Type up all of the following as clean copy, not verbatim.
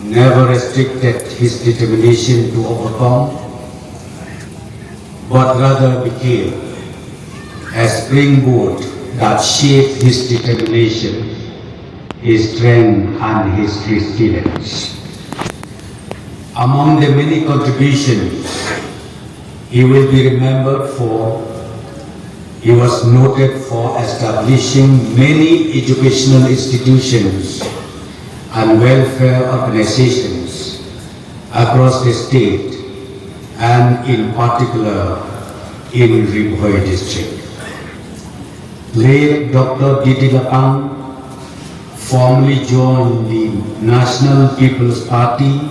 never restricted his determination to overcome, but rather became a springboard that shaped his determination, his strength, and his resilience. Among the many contributions he will be remembered for, he was noted for establishing many educational institutions and welfare organizations across the state and in particular in Rimhoe district. Late Dr. Didi Lapang formally joined the National People's Party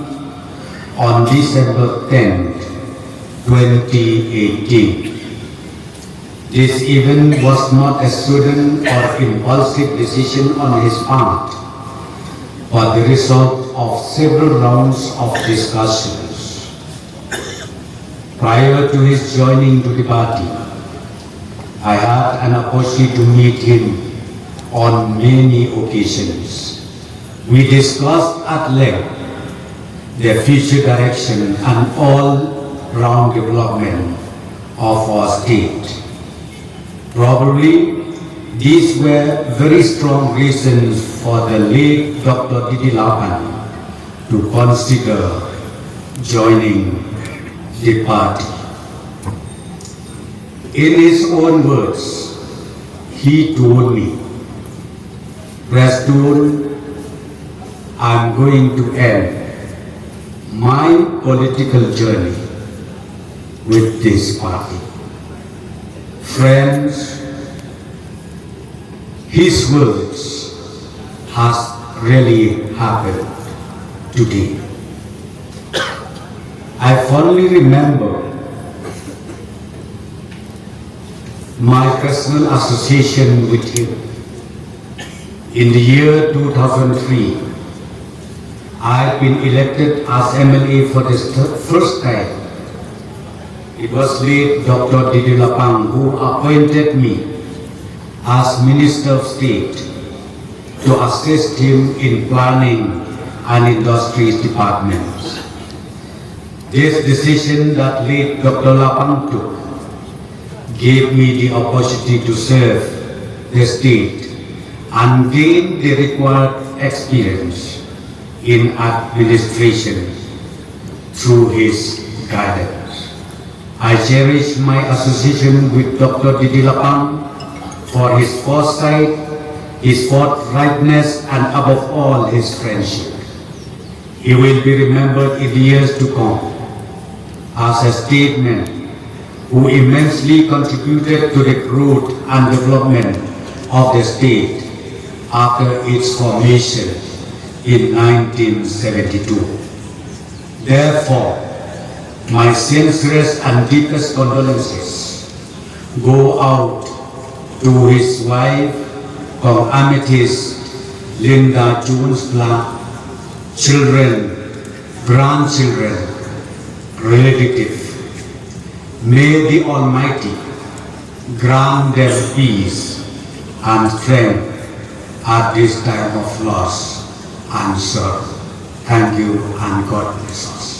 on December 10, 2018. This event was not a sudden or impulsive decision on his part, but the result of several rounds of discussions. Prior to his joining to the party, I had an opportunity to meet him on many occasions. We discussed at length the future direction and all-round development of our state. Probably these were very strong reasons for the late Dr. Didi Lapang to consider joining the party. In his own words, he told me, "Preston, I'm going to end my political journey with this party." Friends, his words has really happened today. I fondly remember my personal association with him. In the year 2003, I had been elected as MLA for the first time. It was late Dr. Didi Lapang who appointed me as Minister of State to assist him in planning and industries departments. This decision that late Dr. Lapang took gave me the opportunity to serve the state and gain the required experience in administration through his guidance. I cherish my association with Dr. Didi Lapang for his foresight, his forthrightness, and above all, his friendship. He will be remembered in the years to come as a statesman who immensely contributed to the growth and development of the state after its formation in 1972. Therefore, my sincerest and deepest condolences go out to his wife, Kong Amethyst Linda Jones Blanc, children, grandchildren, relatives. May the Almighty grant them peace and strength at this time of loss and sorrow. Thank you and God bless us.